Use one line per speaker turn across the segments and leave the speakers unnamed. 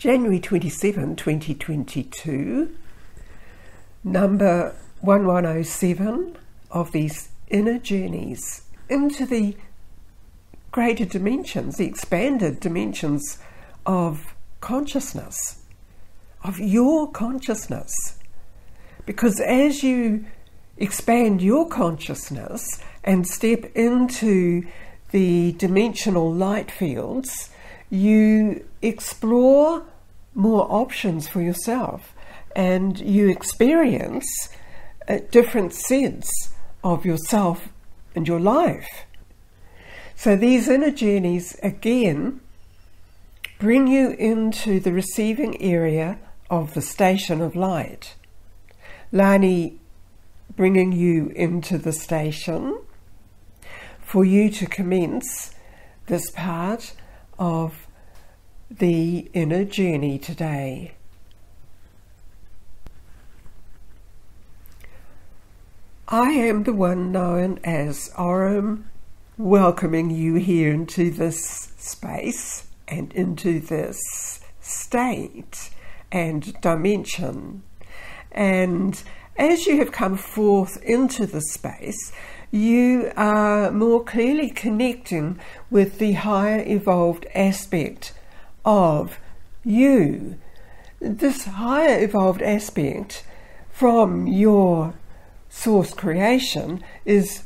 January 27, 2022, number 1107 of these inner journeys into the greater dimensions, the expanded dimensions of consciousness, of your consciousness. Because as you expand your consciousness and step into the dimensional light fields, you explore more options for yourself and you experience a different sense of yourself and your life. So these inner journeys again bring you into the receiving area of the station of light. Lani bringing you into the station for you to commence this part of the inner journey today. I am the one known as Aurum, welcoming you here into this space and into this state and dimension. And as you have come forth into the space, you are more clearly connecting with the higher evolved aspect of you. This higher evolved aspect from your source creation is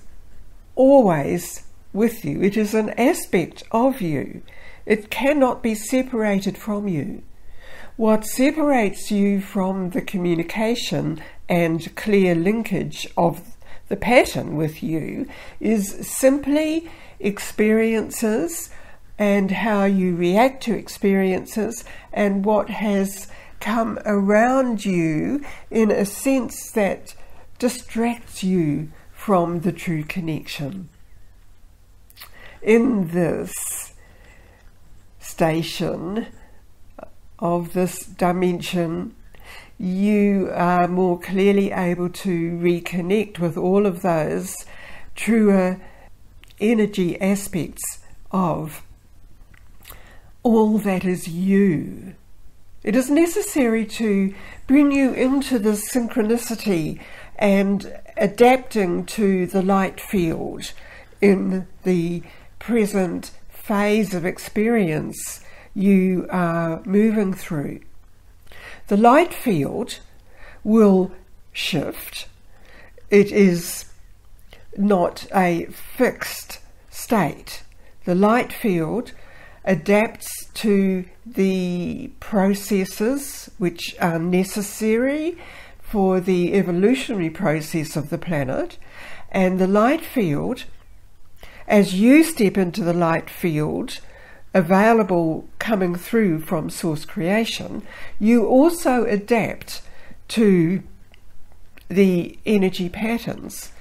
always with you. It is an aspect of you. It cannot be separated from you. What separates you from the communication and clear linkage of the pattern with you is simply experiences and how you react to experiences and what has come around you in a sense that distracts you from the true connection. In this station of this dimension, you are more clearly able to reconnect with all of those truer energy aspects of all that is you. It is necessary to bring you into the synchronicity and adapting to the light field in the present phase of experience you are moving through. The light field will shift. It is not a fixed state. The light field adapts to the processes which are necessary for the evolutionary process of the planet, and the light field, as you step into the light field available coming through from source creation, you also adapt to the energy patterns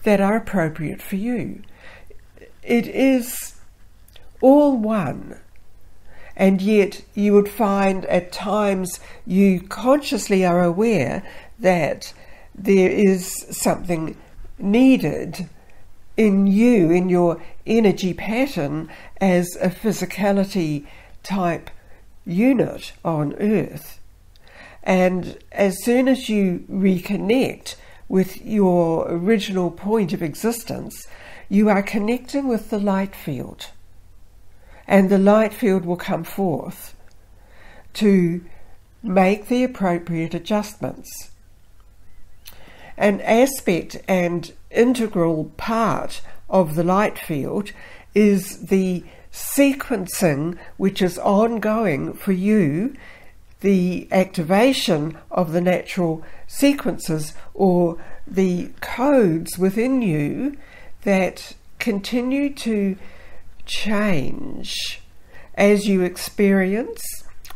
that are appropriate for you. It is all one, and yet you would find at times you consciously are aware that there is something needed in you, in your energy pattern as a physicality type unit on Earth. And as soon as you reconnect with your original point of existence, you are connecting with the light field. And the light field will come forth to make the appropriate adjustments. An aspect and integral part of the light field is the sequencing which is ongoing for you, the activation of the natural sequences or the codes within you that continue to change as you experience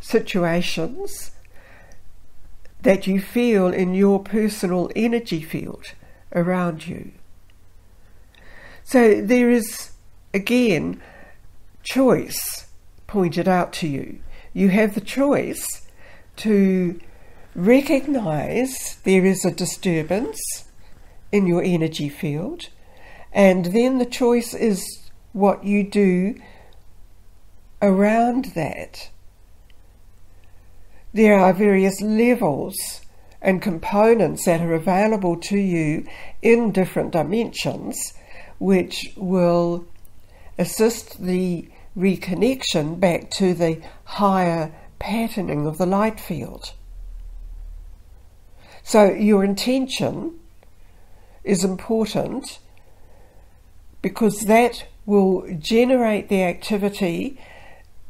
situations that you feel in your personal energy field around you. So there is, again, choice pointed out to you. You have the choice to recognize there is a disturbance in your energy field, and then the choice is what you do around that. there are various levels and components that are available to you in different dimensions, which will assist the reconnection back to the higher patterning of the light field. So your intention is important, because that will generate the activity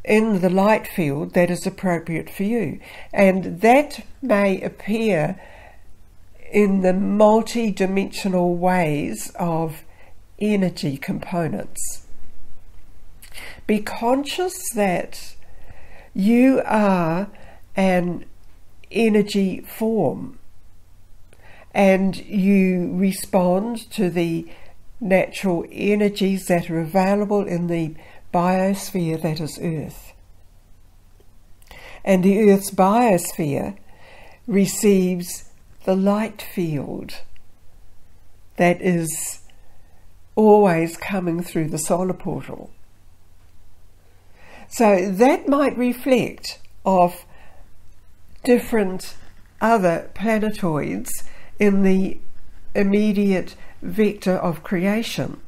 in the light field that is appropriate for you. And that may appear in the multi-dimensional ways of energy components. Be conscious that you are an energy form, and you respond to the natural energies that are available in the biosphere that is Earth. And the Earth's biosphere receives the light field that is always coming through the solar portal. So that might reflect of different other planetoids in the immediate vector of creation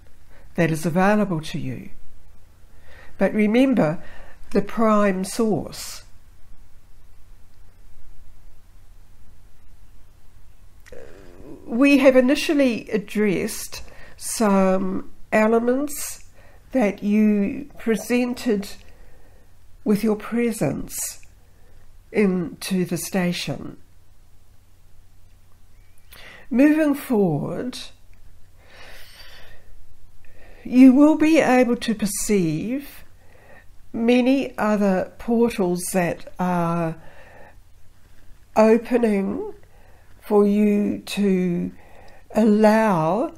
that is available to you. But remember the prime source. We have initially addressed some elements that you presented with your presence into the station. Moving forward, you will be able to perceive many other portals that are opening for you to allow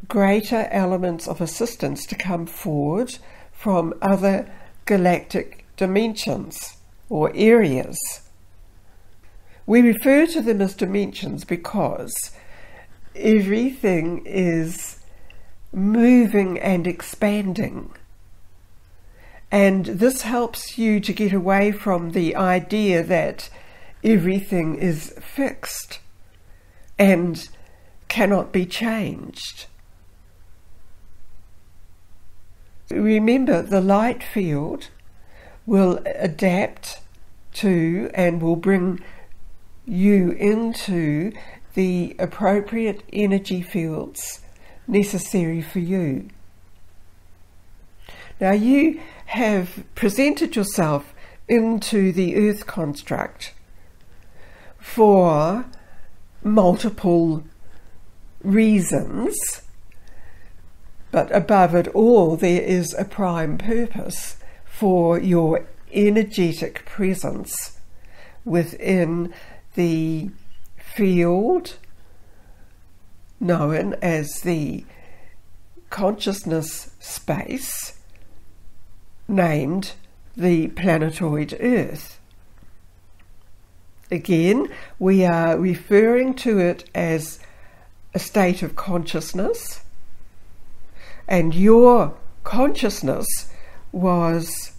greater elements of assistance to come forward from other galactic dimensions or areas. We refer to them as dimensions because everything is moving and expanding. And this helps you to get away from the idea that everything is fixed and cannot be changed. Remember, the light field will adapt to and will bring you into the appropriate energy fields necessary for you. Now, you have presented yourself into the Earth construct for multiple reasons, but above it all, there is a prime purpose for your energetic presence within the field known as the consciousness space, named the planetoid Earth. Again, we are referring to it as a state of consciousness, and your consciousness was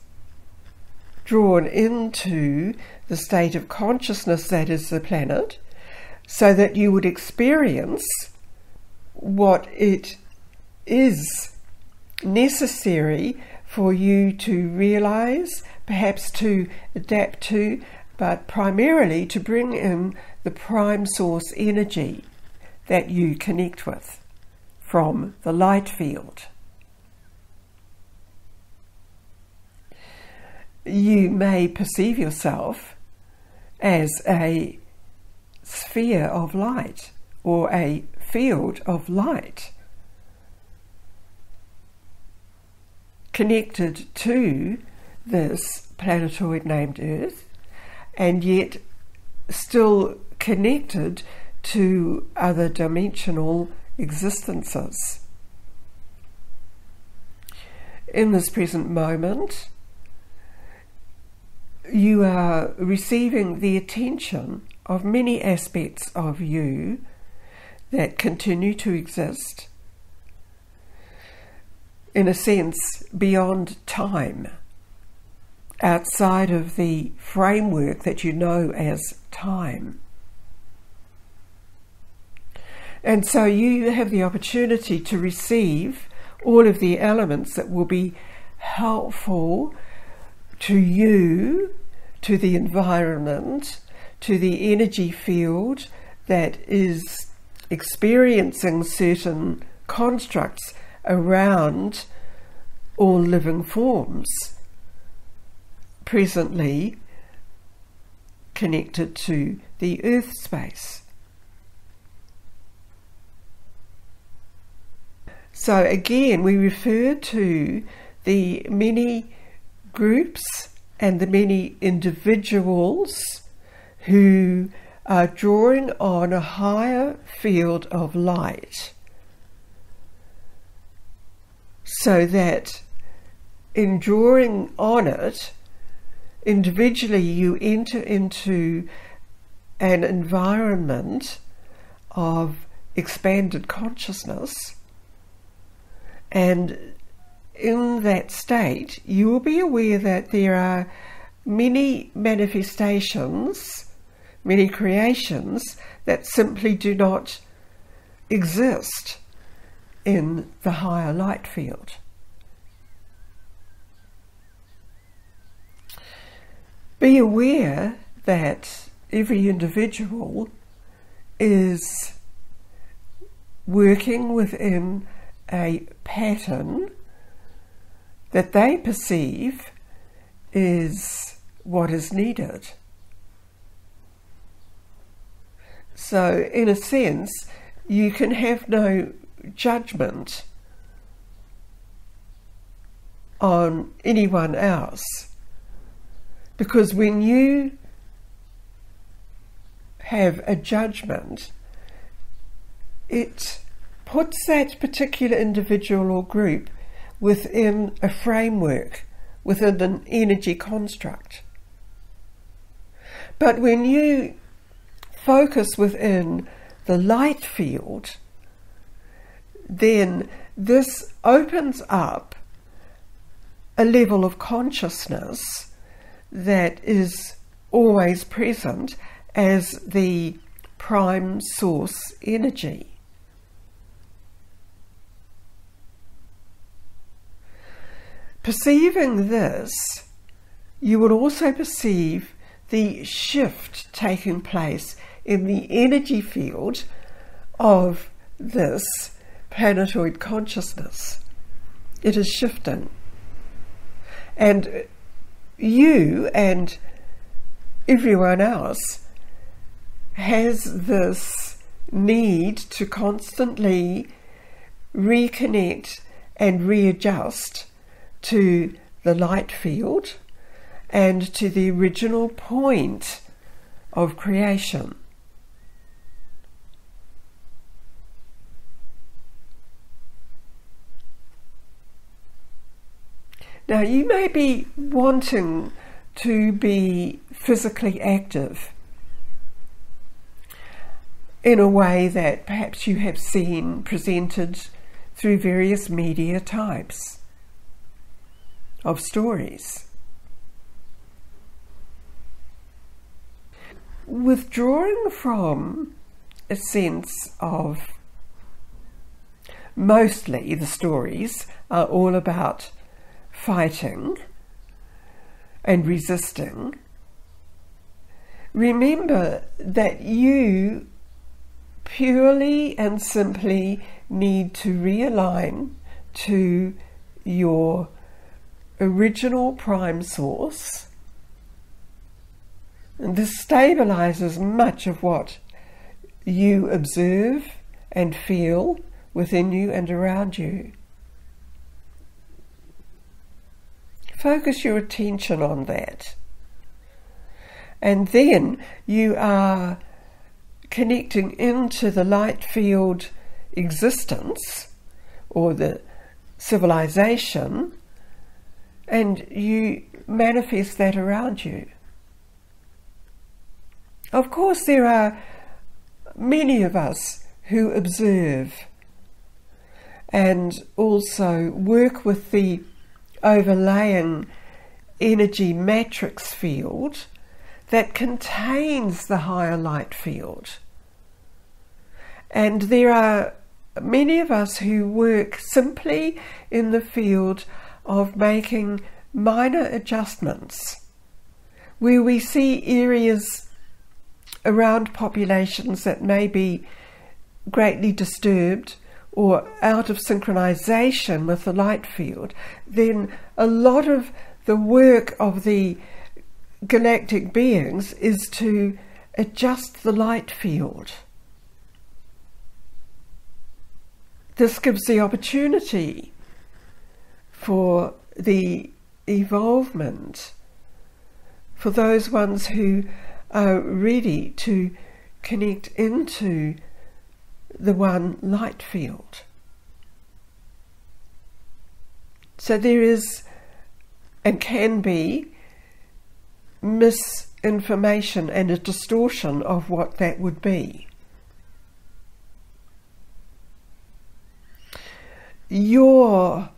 drawn into the state of consciousness that is the planet, so that you would experience what it is necessary for you to realize, perhaps to adapt to, but primarily to bring in the prime source energy that you connect with from the light field. You may perceive yourself as a sphere of light or a field of light connected to this planetoid named Earth, and yet still connected to other dimensional existences. In this present moment, you are receiving the attention of many aspects of you that continue to exist, in a sense, beyond time outside of the framework that you know as time. And so you have the opportunity to receive all of the elements that will be helpful to you, to the environment, to the energy field that is experiencing certain constructs around all living forms, presently connected to the earth space. So again, we refer to the many groups and the many individuals who are drawing on a higher field of light, so that in drawing on it, individually you enter into an environment of expanded consciousness, and in that state you will be aware that there are many manifestations, many creations that simply do not exist in the higher light field. Be aware that every individual is working within a pattern that they perceive is what is needed. So in a sense, you can have no judgment on anyone else, because when you have a judgment, it puts that particular individual or group within a framework, within an energy construct. But when you focus within the light field, then this opens up a level of consciousness that is always present as the prime source energy. Perceiving this, you will also perceive the shift taking place in the energy field of this planetoid consciousness. It is shifting. And you and everyone else has this need to constantly reconnect and readjust to the light field and to the original point of creation. Now, you may be wanting to be physically active in a way that perhaps you have seen presented through various media types of stories. Withdrawing from a sense of, mostly the stories are all about fighting and resisting. Remember that you purely and simply need to realign to your original prime source, and this stabilizes much of what you observe and feel within you and around you. Focus your attention on that, and then you are connecting into the light field existence or the civilization, and you manifest that around you. Of course, there are many of us who observe and also work with the overlaying energy matrix field that contains the higher light field. And there are many of us who work simply in the field of making minor adjustments, where we see areas around populations that may be greatly disturbed or out of synchronization with the light field. Then a lot of the work of the galactic beings is to adjust the light field. This gives the opportunity for the evolvement, for those ones who are ready to connect into the one light field. So there is and can be misinformation and a distortion of what that would be. Your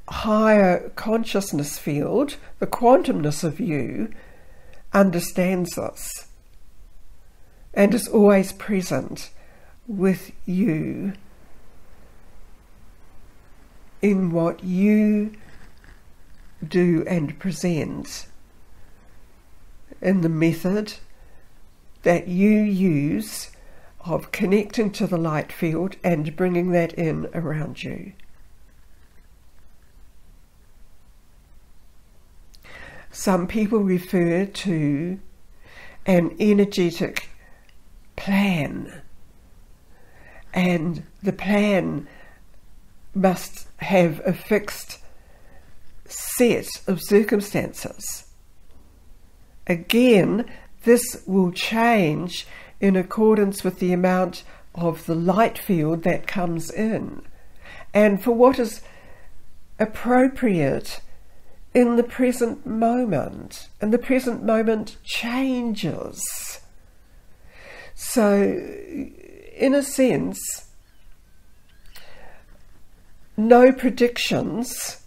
higher consciousness field, the quantumness of you, understands this and is always present with you in what you do and present, in the method that you use of connecting to the light field and bringing that in around you. Some people refer to an energetic plan, and the plan must have a fixed set of circumstances. Again, this will change in accordance with the amount of the light field that comes in, and for what is appropriate in the present moment. And the present moment changes. So, in a sense, no predictions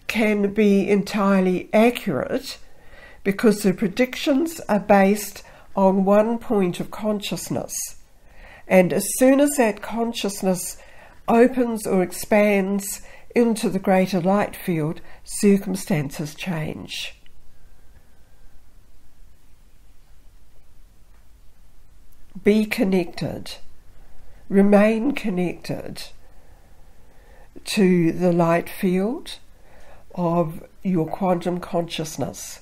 can be entirely accurate, because the predictions are based on one point of consciousness. And as soon as that consciousness opens or expands into the greater light field, circumstances change. Be connected, remain connected to the light field of your quantum consciousness.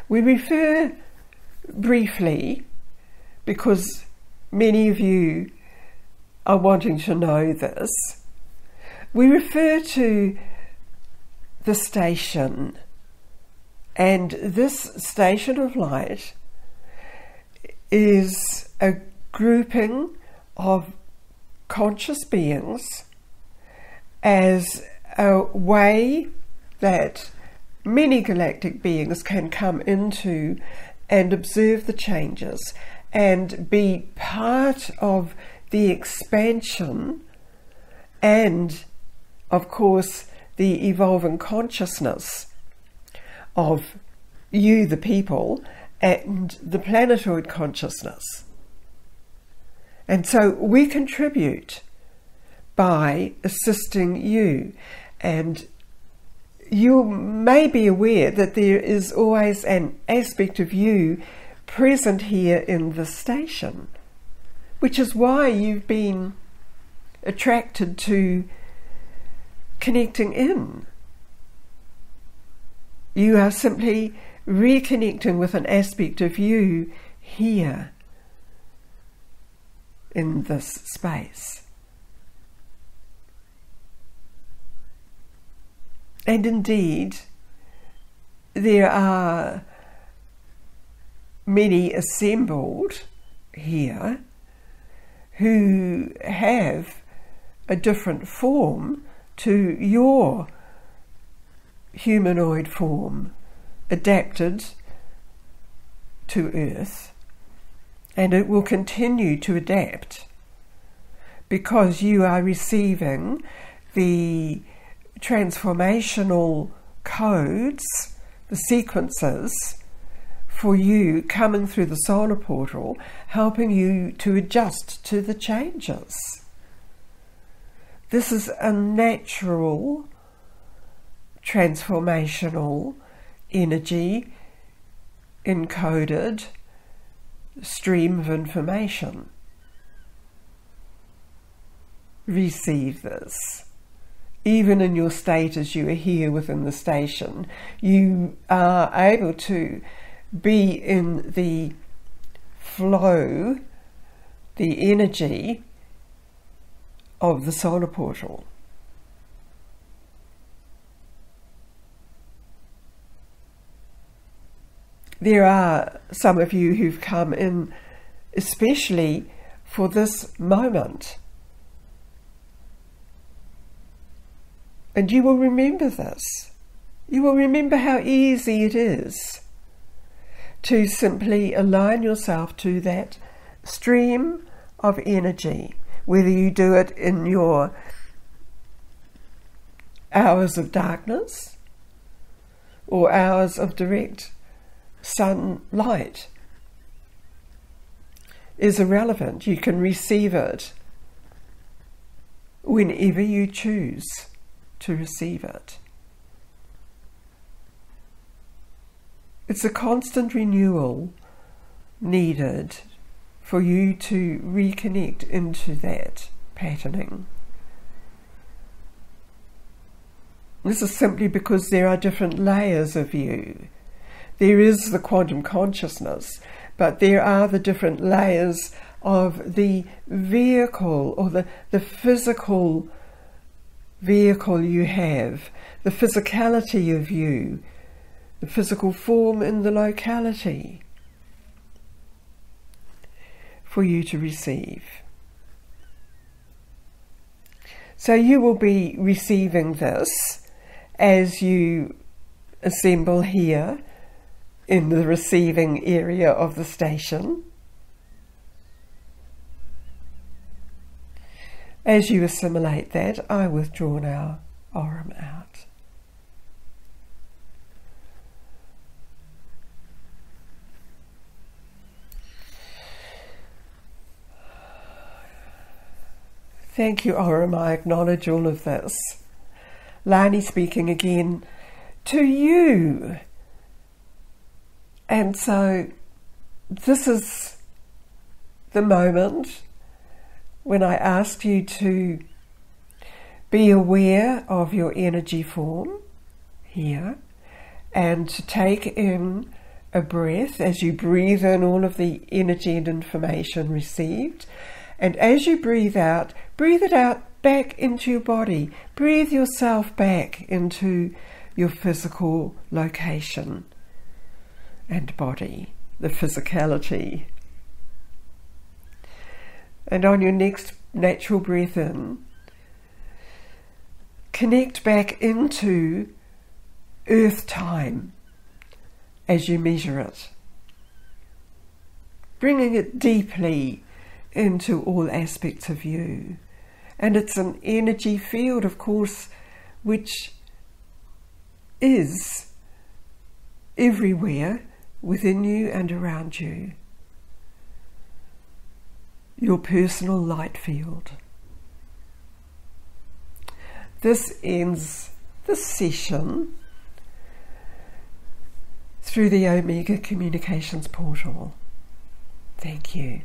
We refer briefly, because many of you are wanting to know this, we refer to the station, and this station of light is a grouping of conscious beings as a way that many galactic beings can come into and observe the changes and be part of the expansion and, of course, the evolving consciousness of you, the people, and the planetoid consciousness. And so we contribute by assisting you. And you may be aware that there is always an aspect of you present here in the station, which is why you've been attracted to connecting in. You are simply reconnecting with an aspect of you here in this space. And indeed, there are many assembled here who have a different form to your humanoid form, adapted to Earth, and it will continue to adapt because you are receiving the transformational codes, the sequences for you coming through the solar portal, helping you to adjust to the changes. This is a natural transformational energy encoded stream of information. Receive this. Even in your state as you are here within the station, you are able to be in the flow, the energy of the solar portal. There are some of you who've come in especially for this moment. And you will remember this. You will remember how easy it is to simply align yourself to that stream of energy, whether you do it in your hours of darkness or hours of direct sunlight is irrelevant. You can receive it whenever you choose to receive it. It's a constant renewal needed for you to reconnect into that patterning. This is simply because there are different layers of you. There is the quantum consciousness, but there are the different layers of the vehicle, or the physical vehicle you have, the physicality of you, the physical form in the locality for you to receive. So you will be receiving this as you assemble here in the receiving area of the station. As you assimilate that, I withdraw now Aurum out. Thank you, Aurum. I acknowledge all of this. Lani speaking again to you. And so this is the moment when I ask you to be aware of your energy form here, and to take in a breath as you breathe in all of the energy and information received. And as you breathe it out back into your body. Breathe yourself back into your physical location and body, the physicality. And on your next natural breath in, connect back into earth time as you measure it, bringing it deeply into all aspects of you. And it's an energy field, of course, which is everywhere within you and around you. Your personal light field. This ends the session through the Omega Communications portal. Thank you.